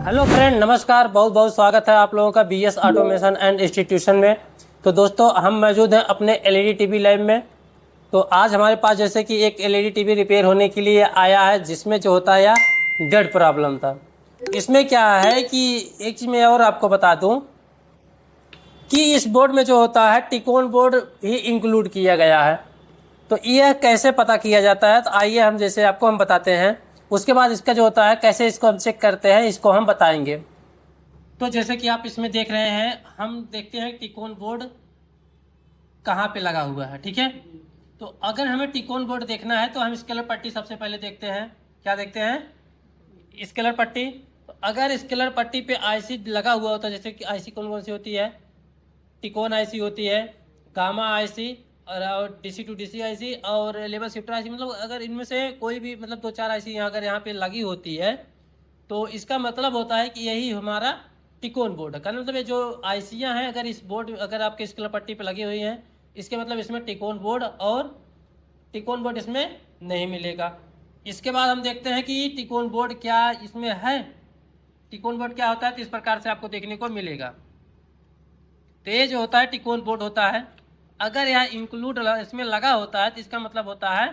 Hello friend, नमस्कार। बहुत बहुत स्वागत है आप लोगों का बीएस ऑटोमेशन एंड इंस्टीट्यूशन में। तो दोस्तों, हम मौजूद हैं अपने एलईडी टीवी लैब में। तो आज हमारे पास जैसे कि एक एलईडी टीवी रिपेयर होने के लिए आया है, जिसमें जो होता है या डेड प्रॉब्लम था। इसमें क्या है कि एक चीज़ मैं और आपको बता दूं कि इस बोर्ड में जो होता है टिकोन बोर्ड भी इंक्लूड किया गया है। तो यह कैसे पता किया जाता है, तो आइए हम जैसे आपको हम बताते हैं। उसके बाद इसका जो होता है कैसे इसको हम चेक करते हैं, इसको हम बताएंगे। तो जैसे कि आप इसमें देख रहे हैं, हम देखते हैं टिकोन बोर्ड कहाँ पे लगा हुआ है। ठीक है, तो अगर हमें टिकोन बोर्ड देखना है तो हम स्केलर पट्टी सबसे पहले देखते हैं। क्या देखते हैं? स्केलर पट्टी। तो अगर स्केलर पट्टी पे आईसी लगा हुआ होता है, जैसे कि आईसी कौन कौन सी होती है? टिकोन आईसी होती है, गामा आईसी और डीसी टू डीसी आईसी और लेवल शिफ्टर आईसी। मतलब अगर इनमें से कोई भी मतलब 2-4 आईसी अगर यहाँ पे लगी होती है तो इसका मतलब होता है कि यही हमारा टिकोन बोर्ड है। कहने मतलब ये जो आईसियाँ हैं, अगर इस बोर्ड अगर आपके स्केलर पट्टी पे लगी हुई हैं, इसके मतलब इसमें टिकोन बोर्ड और टिकोन बोर्ड इसमें नहीं मिलेगा। इसके बाद हम देखते हैं कि टिकोन बोर्ड क्या इसमें है। टिकोन बोर्ड क्या होता है, तो इस प्रकार से आपको देखने को मिलेगा। तो ये जो होता है टिकोन बोर्ड होता है। अगर यहाँ इंक्लूड इसमें लगा होता है तो इसका मतलब होता है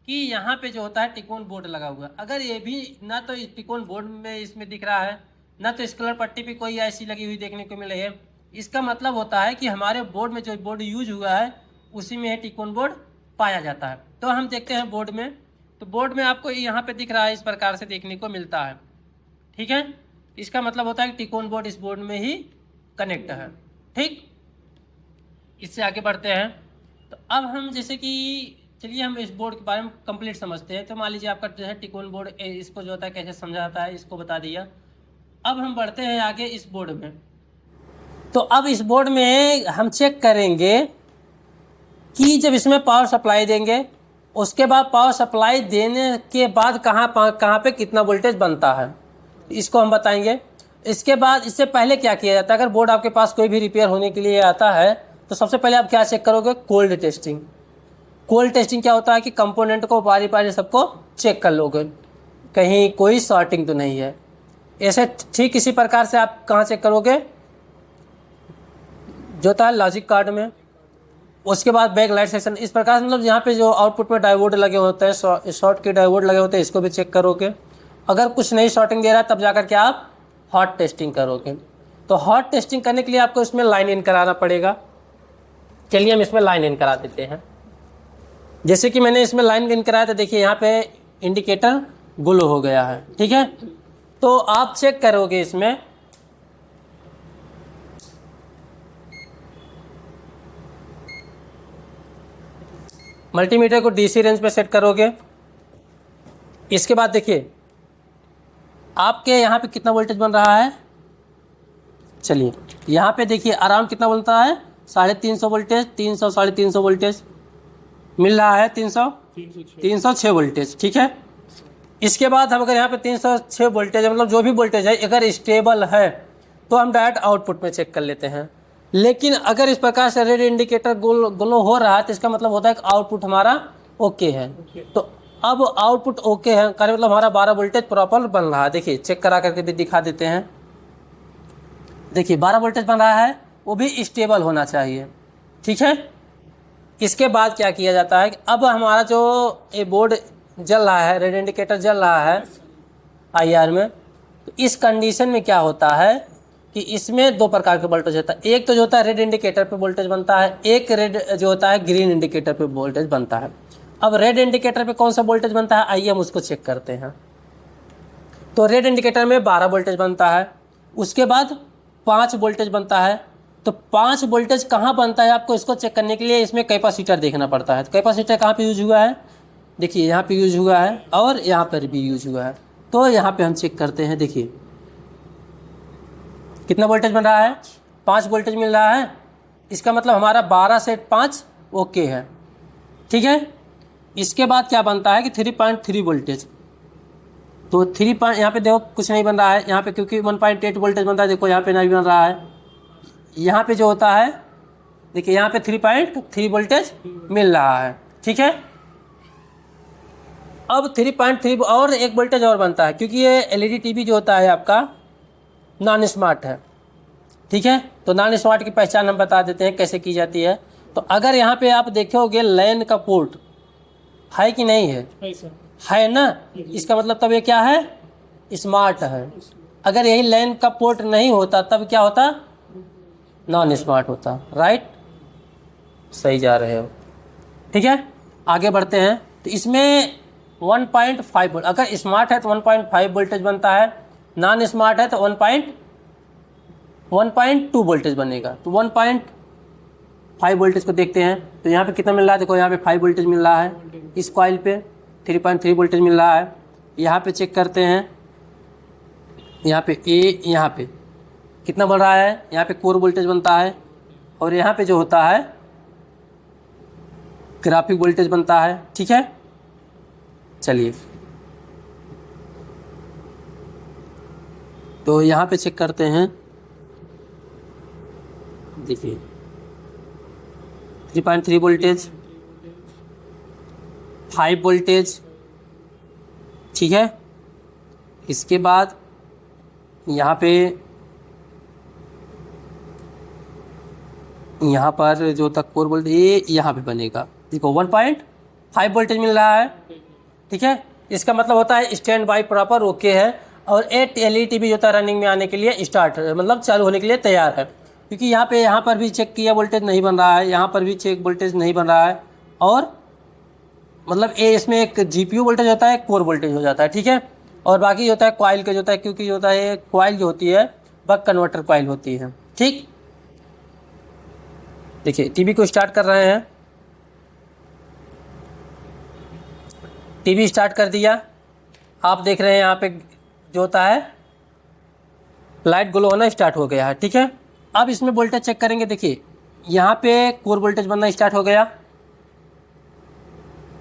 कि यहाँ पे जो होता है टिकोन बोर्ड लगा हुआ है। अगर ये भी ना तो इस टिकोन बोर्ड में इसमें दिख रहा है, ना तो स्केलर पट्टी पे कोई ऐसी लगी हुई देखने को मिल रही है, इसका मतलब होता है कि हमारे बोर्ड में जो बोर्ड यूज हुआ है उसी में टिकोन बोर्ड पाया जाता है। तो हम देखते हैं बोर्ड में। तो बोर्ड में आपको यहाँ पे दिख रहा है, इस प्रकार से देखने को मिलता है। ठीक है, इसका मतलब होता है कि टिकोन बोर्ड इस बोर्ड में ही कनेक्ट है। ठीक, इससे आगे बढ़ते हैं। तो अब हम जैसे कि चलिए हम इस बोर्ड के बारे में कंप्लीट समझते हैं। तो मान लीजिए आपका जो है टिकोन बोर्ड, इसको जो होता है कैसे समझा जाता है इसको बता दिया। अब हम बढ़ते हैं आगे इस बोर्ड में। तो अब इस बोर्ड में हम चेक करेंगे कि जब इसमें पावर सप्लाई देंगे, उसके बाद पावर सप्लाई देने के बाद कहाँ पे कितना वोल्टेज बनता है, इसको हम बताएंगे। इसके बाद इससे पहले क्या किया जाता है, अगर बोर्ड आपके पास कोई भी रिपेयर होने के लिए आता है तो सबसे पहले आप क्या चेक करोगे? Cold testing. कोल्ड टेस्टिंग क्या होता है कि कंपोनेंट को बारी बारी सबको चेक कर लोगे, कहीं कोई शॉर्टिंग तो नहीं है। ऐसे ठीक इसी प्रकार से आप कहाँ चेक करोगे? जो होता है लॉजिक कार्ड में। उसके बाद बैक लाइट सेक्शन। इस प्रकार से मतलब यहाँ पे जो आउटपुट में डायोड लगे होते हैं, शॉर्ट के डायोड लगे होते हैं, इसको भी चेक करोगे। अगर कुछ नहीं शॉर्टिंग दे रहा है तब जाकर के आप हॉट टेस्टिंग करोगे। तो हॉट टेस्टिंग करने के लिए आपको इसमें लाइन इन कराना पड़ेगा। चलिए हम इसमें लाइन इन करा देते हैं। जैसे कि मैंने इसमें लाइन इन कराया, तो देखिए यहाँ पे इंडिकेटर ग्लो हो गया है। ठीक है, तो आप चेक करोगे इसमें मल्टीमीटर को डीसी रेंज पे सेट करोगे। इसके बाद देखिए आपके यहाँ पे कितना वोल्टेज बन रहा है। चलिए यहाँ पे देखिए अराउंड कितना बनता है, 350 वोल्टेज, 300 350 वोल्टेज मिल रहा है, 306 वोल्टेज। ठीक है, इसके बाद हम अगर यहाँ पे 306 वोल्टेज मतलब जो भी वोल्टेज है अगर स्टेबल है तो हम डायरेक्ट आउटपुट में चेक कर लेते हैं। लेकिन अगर इस प्रकार से रेड इंडिकेटर ग्लो हो रहा है तो इसका मतलब होता है कि आउटपुट हमारा ओके है। तो अब आउटपुट ओके है का मतलब हमारा 12 वोल्टेज प्रॉपर बन रहा है। देखिए चेक करा करके भी दिखा देते हैं। देखिए 12 वोल्टेज बन रहा है, वो भी स्टेबल होना चाहिए। ठीक है, इसके बाद क्या किया जाता है कि अब हमारा जो ये बोर्ड जल रहा है, रेड इंडिकेटर जल रहा है आईआर में, तो इस कंडीशन में क्या होता है कि इसमें दो प्रकार के वोल्टेज होता है। एक तो जो होता है रेड इंडिकेटर पे वोल्टेज बनता है, एक रेड जो होता है ग्रीन इंडिकेटर पे वोल्टेज बनता है। अब रेड इंडिकेटर पे कौन सा वोल्टेज बनता है, आइए हम उसको चेक करते हैं। तो रेड इंडिकेटर में 12 वोल्टेज बनता है, उसके बाद 5 वोल्टेज बनता है। तो 5 वोल्टेज कहाँ बनता है, आपको इसको चेक करने के लिए इसमें कैपेसिटर देखना पड़ता है। तो कैपेसिटर कहाँ पे यूज हुआ है, देखिए यहाँ पे यूज हुआ है और यहाँ पर भी यूज हुआ है। तो यहाँ पे हम चेक करते हैं। देखिए कितना वोल्टेज बन रहा है, 5 वोल्टेज मिल रहा है। इसका मतलब हमारा 12 से 5 ओके है। ठीक है, इसके बाद क्या बनता है कि 3.3 वोल्टेज। तो 3 यहाँ पे देखो कुछ नहीं बन रहा है यहाँ पे, क्योंकि 1.8 वोल्टेज बनता है। देखो यहाँ पे नहीं बन रहा है। यहाँ पे जो होता है देखिए यहाँ पे 3.3 वोल्टेज मिल रहा है। ठीक है, अब 3.3 और एक वोल्टेज और बनता है, क्योंकि ये एलईडी टीवी जो होता है आपका नॉन स्मार्ट है, ठीक है। तो नॉन स्मार्ट की पहचान हम बता देते हैं कैसे की जाती है। तो अगर यहाँ पे आप देखोगे लैन का पोर्ट है कि नहीं है, है ना, इसका मतलब तब ये क्या है, स्मार्ट है। अगर यही लैन का पोर्ट नहीं होता तब क्या होता, नॉन स्मार्ट होता। राइट, सही जा रहे हो, ठीक है। आगे बढ़ते हैं। तो इसमें 1.5 वोल्ट, अगर स्मार्ट है तो 1.5 वोल्टेज बनता है, नॉन स्मार्ट है तो 1.2 वोल्टेज बनेगा। तो 1.5 वोल्टेज को देखते हैं। तो यहाँ पे कितना मिल रहा है, देखो यहाँ पे 5 वोल्टेज मिल रहा है, इस कॉइल पे 3.3 वोल्टेज मिल रहा है। यहाँ पे चेक करते हैं, यहाँ पे यहाँ पे कितना बन रहा है, यहाँ पे कोर वोल्टेज बनता है, और यहाँ पे जो होता है ग्राफिक वोल्टेज बनता है, ठीक है। चलिए, तो यहाँ पे चेक करते हैं, देखिए 3.3 वोल्टेज, 5 वोल्टेज, ठीक है। इसके बाद यहाँ पे यहाँ पर जो तक कोर वोल्टेज ये यहाँ पे बनेगा, देखो 1.5 वोल्टेज मिल रहा है, ठीक है। इसका मतलब होता है स्टैंड बाई प्रॉपर ओके है, और 8 एलईडी टीवी जो था रनिंग में आने के लिए स्टार्ट, मतलब चालू होने के लिए तैयार है। क्योंकि यहाँ पर भी चेक किया वोल्टेज नहीं बन रहा है, यहाँ पर भी चेक वोल्टेज नहीं बन रहा है, और मतलब ये इसमें एक जीपीयू वोल्टेज होता है, एक कोर वोल्टेज हो जाता है, ठीक है। और बाकी जो होता है कॉइल का जो होता है, क्योंकि जो होता है कॉइल जो होती है बक कन्वर्टर कॉइल होती है, ठीक। देखिए टीवी को स्टार्ट कर रहे हैं, टीवी स्टार्ट कर दिया। आप देख रहे हैं यहाँ पे जो होता है लाइट ग्लो होना स्टार्ट हो गया है, ठीक है। अब इसमें वोल्टेज चेक करेंगे, देखिए यहाँ पे कोर वोल्टेज बनना स्टार्ट हो गया,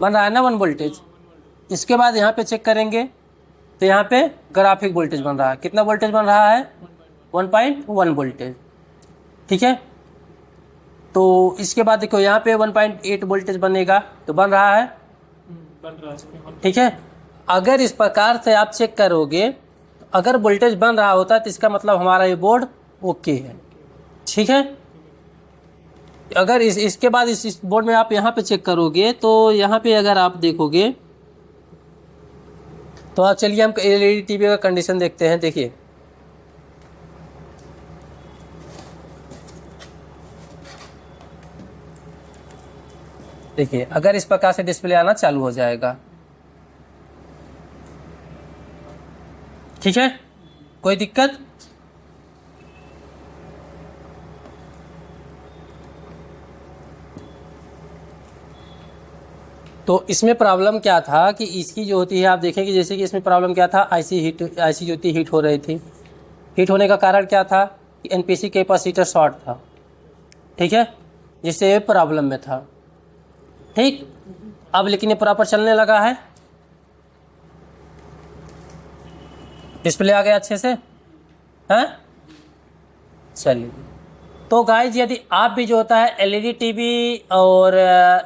बन रहा है ना 1 वोल्टेज। इसके बाद यहाँ पे चेक करेंगे तो यहाँ पे ग्राफिक वोल्टेज बन रहा है, कितना वोल्टेज बन रहा है, 1.1 वोल्टेज, ठीक है। तो इसके बाद देखो यहाँ पे 1.8 वोल्टेज बनेगा, तो बन रहा है, ठीक है। अगर इस प्रकार से आप चेक करोगे, अगर वोल्टेज बन रहा होता है तो इसका मतलब हमारा ये बोर्ड ओके है, ठीक है। अगर इसके बाद इस बोर्ड में आप यहाँ पे चेक करोगे, तो यहाँ पे अगर आप देखोगे तो आप चलिए हम एलईडी टीवी का कंडीशन देखते हैं। देखिए देखिए अगर इस प्रकार से डिस्प्ले आना चालू हो जाएगा, ठीक है, कोई दिक्कत। तो इसमें प्रॉब्लम क्या था कि इसकी जो होती है, आप देखें कि जैसे कि इसमें प्रॉब्लम क्या था, आईसी जो थी हीट हो रही थी। हीट होने का कारण क्या था कि एनपीसी कैपेसिटर शॉर्ट था, ठीक है, जिससे ये प्रॉब्लम में था, ठीक। अब लेकिन ये प्रॉपर चलने लगा है, डिस्प्ले आ गया अच्छे से, हैं। चलिए, तो गाइज यदि आप भी जो होता है एलईडी टीवी और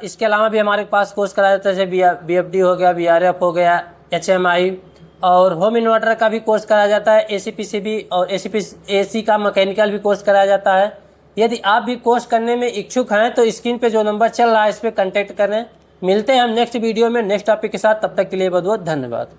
इसके अलावा भी हमारे पास कोर्स कराया जाता है, जैसे बीएफडी हो गया, बीआरएफ हो गया, एचएमआई, और होम इन्वर्टर का भी कोर्स कराया जाता है, एसीपीसीबी और एसी का मैकेनिकल भी कोर्स कराया जाता है। यदि आप भी कोर्स करने में इच्छुक हैं तो स्क्रीन पे जो नंबर चल रहा है इस पर कॉन्टैक्ट करें। मिलते हैं हम नेक्स्ट वीडियो में नेक्स्ट टॉपिक के साथ, तब तक के लिए बहुत बहुत धन्यवाद।